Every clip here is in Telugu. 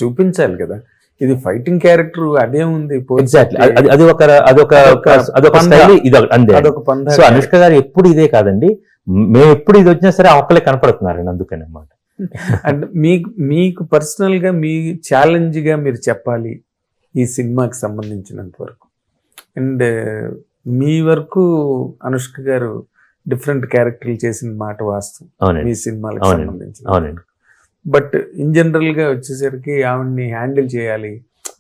చూపించాలి కదా. ఇది ఫైటింగ్ క్యారెక్టర్, అదే ఉంది. ఎగ్జాక్ట్లీ, అదొక స్టైల్, ఇది అంతే. అదొక పంద. సో అనుష్క గారు ఎప్పుడు ఇదే కాదండి, మేము ఎప్పుడు ఇది వచ్చినా సరే ఒక్కలే కనపడుతున్నారండి, అందుకని అన్నమాట. అండ్ మీకు పర్సనల్ గా మీ ఛాలెంజ్ గా మీరు చెప్పాలి ఈ సినిమాకి సంబంధించినంత వరకు. అండ్ మీ వరకు అనుష్క గారు డిఫరెంట్ క్యారెక్టర్లు చేసిన మాట వాస్తవం మీ సినిమాలకు సంబంధించి. అవునండి. బట్ ఇన్ జనరల్ గా వచ్చేసరికి ఆవిడ్ని హ్యాండిల్ చేయాలి,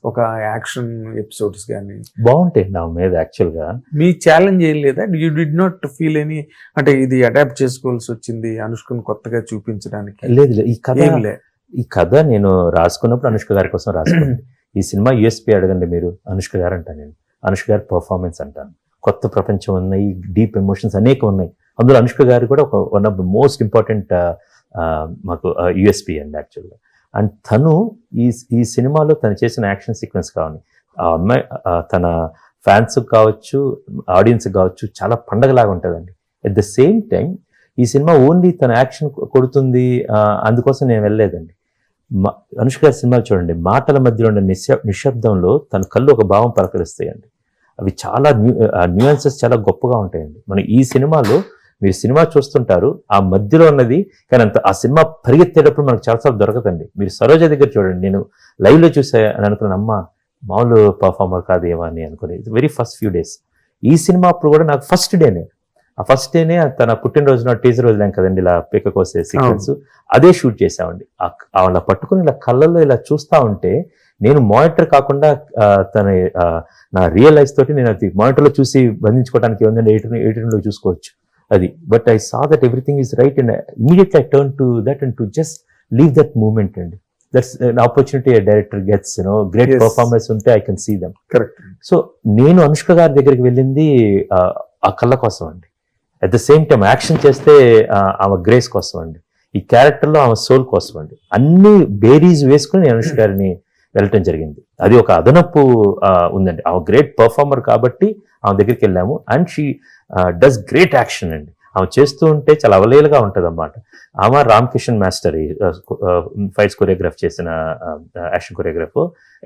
ఒక యాక్షన్ ఎపిసోడ్స్ కానీ బాగుంటాయి నా మీద. యాక్చువల్ గా మీ ఛాలెంజ్ ఏం లేదా? You did not feel any, అంటే ఇది అడాప్ట్ చేసుకోవాల్సి వచ్చింది అనుష్కను కొత్తగా చూపించడానికి? లేదు, ఈ కథ నేను రాసుకున్నప్పుడు అనుష్క గారి కోసం రాసుకున్నాను. ఈ సినిమా యూఎస్పీ అడగండి మీరు, అనుష్క గారు అంటాను నేను. అనుష్క గారి పర్ఫార్మెన్స్ అంటాను. కొత్త ప్రపంచం ఉన్నాయి, డీప్ ఎమోషన్స్ అనేక ఉన్నాయి. అందులో అనుష్క గారు కూడా ఒక one of the most important మాకు యూఎస్పీ అండి యాక్చువల్గా. అండ్ తను ఈ సినిమాలో తను చేసిన యాక్షన్ సీక్వెన్స్ కావాలి, ఆ అమ్మాయి తన ఫ్యాన్స్ కావచ్చు, ఆడియన్స్ కావచ్చు, చాలా పండగలాగా ఉంటుందండి. అట్ ద సేమ్ టైం ఈ సినిమా ఓన్లీ తన యాక్షన్ కొడుతుంది అందుకోసం నేను వెళ్ళలేదండి. అనుష్క గారి సినిమాలు చూడండి, మాటల మధ్యలో ఉన్న నిశ్శబ్దంలో తన కళ్ళు ఒక భావం పలకరిస్తాయండి. అవి చాలా న్యూయాన్సెస్ చాలా గొప్పగా ఉంటాయండి. మనం ఈ సినిమాలో మీరు సినిమా చూస్తుంటారు, ఆ మధ్యలో ఉన్నది కానీ ఆ సినిమా పరిగెత్తేటప్పుడు మనకు చాలాసార్లు దొరకదండి. మీరు సరోజ దగ్గర చూడండి, నేను లైవ్లో చూసా అని అనుకున్నాను, అమ్మ మామూలు పర్ఫార్మర్ కాదు ఏమో అని అనుకుని. వెరీ ఫస్ట్ ఫ్యూ డేస్ ఈ సినిమా అప్పుడు కూడా నాకు ఫస్ట్ డేనే తన పుట్టినరోజు నాడు టీజర్ వదిలాం కదండి, ఇలా పీక కోసే సీక్వెన్స్, అదే షూట్ చేసామండి. అలా పట్టుకుని ఇలా కళ్ళల్లో ఇలా చూస్తూ ఉంటే, నేను మానిటర్ కాకుండా నా రియల్ లైఫ్ తోటి నేను అది మానిటర్లో చూసి బంధించుకోవడానికి ఏముందండి, ఎడిటింగ్లో చూసుకోవచ్చు అది. But I saw that everything is right and immediately I turn to that and to just leave that moment అండి. That's an opportunity a director gets, great performance ఉంటే I can see them. Correct. So నేను అనుష్క గారి దగ్గరికి వెళ్ళింది ఆ కళ్ళ కోసం అండి. At the same time action చేస్తే ఆమె గ్రేస్ కోసం అండి, ఈ క్యారెక్టర్లో ఆమె సోల్ కోసం అండి. అన్ని బేరీస్ వేసుకుని నేను అనుష్క గారిని వెళ్ళటం జరిగింది. అది ఒక అదనపు ఉందండి. ఆమె గ్రేట్ పర్ఫార్మర్ కాబట్టి ఆమె దగ్గరికి వెళ్ళాము. And she does great action అండి. ఆమె చేస్తూ ఉంటే చాలా అవలేలుగా ఉంటుంది అన్నమాట. ఆమె Ram Kishan master fights choreograph చేసిన యాక్షన్ కొరియోగ్రాఫ్,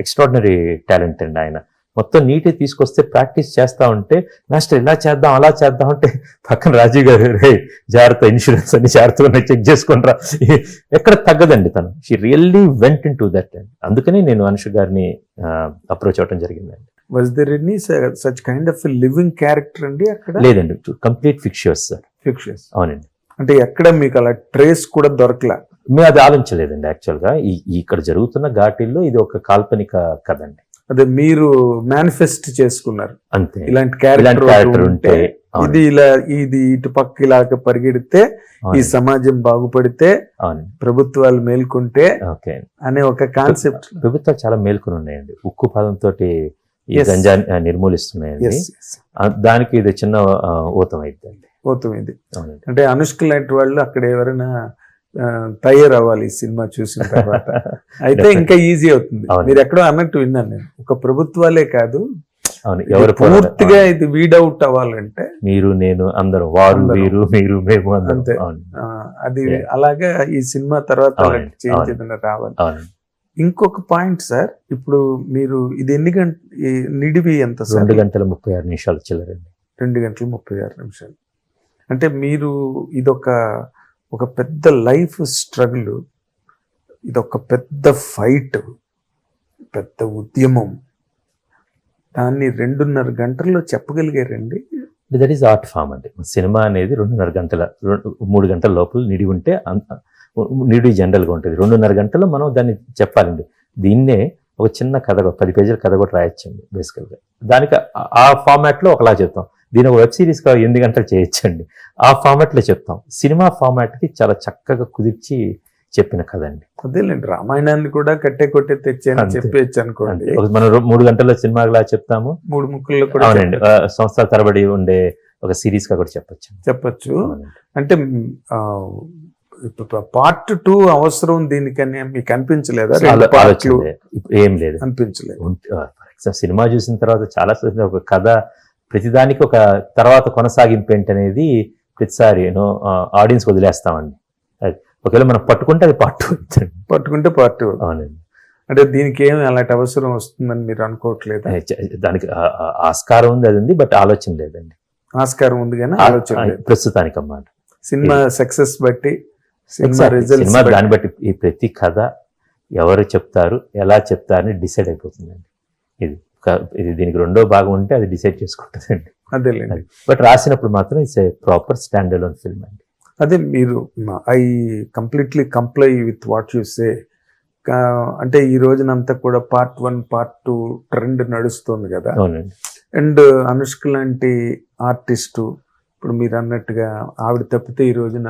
ఎక్స్ట్రాడినరీ టాలెంట్ అండి ఆయన. మొత్తం నీట్గా తీసుకొస్తే ప్రాక్టీస్ చేస్తూ ఉంటే, మాస్టర్ ఇలా చేద్దాం అలా చేద్దాం అంటే పక్కన రాజీవ్ గారు, రే జాగ్రత్త, ఇన్సూరెన్స్ అన్ని జాగ్రత్తగా చెక్ చేసుకుంటారా, ఎక్కడ తగ్గదండి తను. She really went in to that అండి. అందుకని నేను అనుష్క గారిని అప్రోచ్ అవ్వడం జరిగిందండి. Was there any such kind of a living character అండి అక్కడ? లేదండి, కంప్లీట్ ఫిక్షియస్ సార్. ఫిక్షియస్. అవునండి. అంటే ఎక్కడ మీకు అలా ట్రేస్ కూడా దొరకలా? మేము అది ఆలోచించలేదండి యాక్చువల్గా. ఇక్కడ జరుగుతున్న ఘాటీల్లో ఇది ఒక కాల్పనిక కథ అండి. అదే మీరు మేనిఫెస్ట్ చేసుకున్నారు అంతే. ఇలాంటి క్యారెక్టర్ ఉంటే ఇది ఇటు పక్క ఇలాగ పరిగెడితే ఈ సమాజం బాగుపడితే, ప్రభుత్వాలు మేల్కొంటే అనే ఒక కాన్సెప్ట్. ప్రభుత్వాలు చాలా మేల్కొని ఉన్నాయండి. ఉక్కు పాదంతో ఈ గంజా నిర్మూలిస్తున్నాయండి. దానికి ఇది చిన్న ఊతం అయింది. అంటే అనుష్క లాంటి వాళ్ళు అక్కడ ఎవరైనా తయారవ్వాలి ఈ సినిమా చూసిన తర్వాత, అయితే ఇంకా ఈజీ అవుతుంది. మీరు ఎక్కడో అన్నట్టు విన్నాను నేను, ఒక ప్రభుత్వాలే కాదు ఎవరు పూర్తిగా ఇది వీడౌట్ అవ్వాలంటే మీరు నేను అందరం, వారు వీరు మీరు మేము అంతే. అది అలాగా ఈ సినిమా తర్వాత చేంజ్ ఏదైనా రావాలి. ఇంకొక పాయింట్ సార్, ఇప్పుడు మీరు ఇది ఎన్ని నిడివి ఎంత సార్? 2 గంటల 36 నిమిషాలు చిల్లరండి. 2 గంటల 36 నిమిషాలు. అంటే మీరు ఒక పెద్ద లైఫ్ స్ట్రగుల్, ఇదొక పెద్ద ఫైట్, పెద్ద ఉద్యమం, దాన్ని 2.5 గంటల్లో చెప్పగలిగారండి. దట్ ఈస్ ఆర్ట్ ఫామ్ అండి. సినిమా అనేది 2.5 గంటల 3 గంటల లోపల నిడివి ఉంటే నిడివి జనరల్గా ఉంటుంది. 2.5 గంటల్లో మనం దాన్ని చెప్పాలండి. దీన్నే ఒక చిన్న కథ, 10 పేజీల కథ కూడా రాయొచ్చండి బేసికల్గా. దానికి ఆ ఫార్మాట్లో ఒకలా చెప్తాం. దీని ఒక వెబ్ సిరీస్గా 8 గంటలు చేయొచ్చండి, ఆ ఫార్మాట్లో చెప్తాం. సినిమా ఫార్మాట్కి చాలా చక్కగా కుదిర్చి చెప్పిన కథ అండి. అదేలేండి, రామాయణాన్ని కూడా కొట్టే తెచ్చాను చెప్పేచ్చు అనుకోండి. మనం 3 గంటల్లో సినిమాలా చెప్తాము, 3 ముక్కల్లో కూడా. అవునండి, సంవత్సరాల తరబడి ఉండే ఒక సిరీస్ గా కూడా చెప్పచ్చు. అంటే పార్ట్ 2 అవసరం దీనికని మీకు అనిపించలేదా? ఏం లేదు, అనిపించలేదు. సినిమా చూసిన తర్వాత చాలా ఒక కథ ప్రతిదానికి ఒక తర్వాత కొనసాగింపు ఏంటనేది ప్రతిసారి ఆడియన్స్ వదిలేస్తామండి. ఒకవేళ మనం పట్టుకుంటే అది పార్ట్ 2, పట్టుకుంటే పార్ట్ 2. అవునండి. అంటే దీనికి ఏమి అలాంటి అవసరం వస్తుందని మీరు అనుకోవట్లేదు? దానికి ఆస్కారం ఉంది, అది ఉంది, బట్ ఆలోచన లేదండి. ఆస్కారం ఉంది కానీ ఆలోచన లేదు ప్రస్తుతానికి అన్నమాట. సినిమా సక్సెస్ బట్టి, సినిమా రిజల్ట్స్ సినిమా దాన్ని బట్టి ఈ ప్రతి కథ ఎవరు చెప్తారు, ఎలా చెప్తారని డిసైడ్ అయిపోతుందండి. ఇది దీనికి రెండో భాగం ఉంటే అది డిసైడ్ చేసుకుంటుందండి. అదేలేండి. బట్ రాసినప్పుడు మాత్రం it's a proper stand alone film అండి. అదే మీరు I completely comply with what you say. అంటే ఈ రోజునంతా కూడా పార్ట్ 1 పార్ట్ 2 ట్రెండ్ నడుస్తుంది కదా. అవునండి. అండ్ అనుష్క లాంటి ఆర్టిస్టు, ఇప్పుడు మీరు అన్నట్టుగా ఆవిడ తప్పితే ఈ రోజున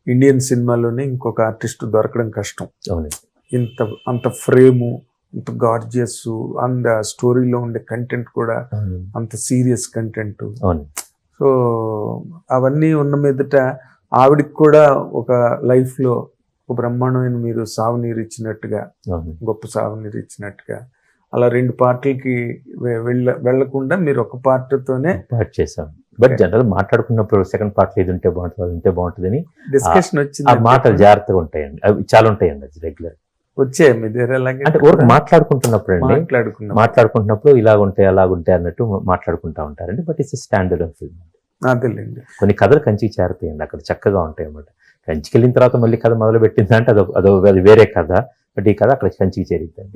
ఇండియన్ సినిమాలోనే ఇంకొక ఆర్టిస్ట్ దొరకడం కష్టం. అవునండి. అంత ఫ్రేము, అంత గార్జియస్, అండ్ స్టోరీలో ఉండే కంటెంట్ కూడా అంత సీరియస్ కంటెంట్. అవునండి. సో అవన్నీ ఉన్న మీదట ఆవిడకి కూడా ఒక లైఫ్లో ఒక బ్రహ్మాండమైన మీరు సాగునీరు ఇచ్చినట్టుగా, గొప్ప సాగునీరు ఇచ్చినట్టుగా, అలా 2 పార్ట్లకి వెళ్లకుండా మీరు ఒక పార్ట్తోనే పార్ట్ చేసాం. బట్ జనరల్ మాట్లాడుకున్నప్పుడు సెకండ్ పార్ట్ ఇది ఉంటే బాగుంటుంది, అది ఉంటే బాగుంటుందని డిస్కషన్ వచ్చింది. ఆ మాటలు జాగ్రత్తగా ఉంటాయండి, అవి చాలా ఉంటాయండి. అది రెగ్యులర్ వచ్చే మీ దగ్గర అంటే మాట్లాడుకుంటున్నప్పుడు అండి, మాట్లాడుకుంటున్నప్పుడు ఇలాగుంటాయి అలాగుంటాయి అన్నట్టు మాట్లాడుకుంటా ఉంటారండి. But it's stand alone film. అదేలేండి. కొన్ని కథలు కంచికి చేరుతాయండి, అక్కడ చక్కగా ఉంటాయి అన్నమాట. కంచికి వెళ్ళిన తర్వాత మళ్ళీ కథ మొదలు పెట్టిందంటే అది వేరే కథ. బట్ ఈ కథ అక్కడ కంచికి చేరుతుంది.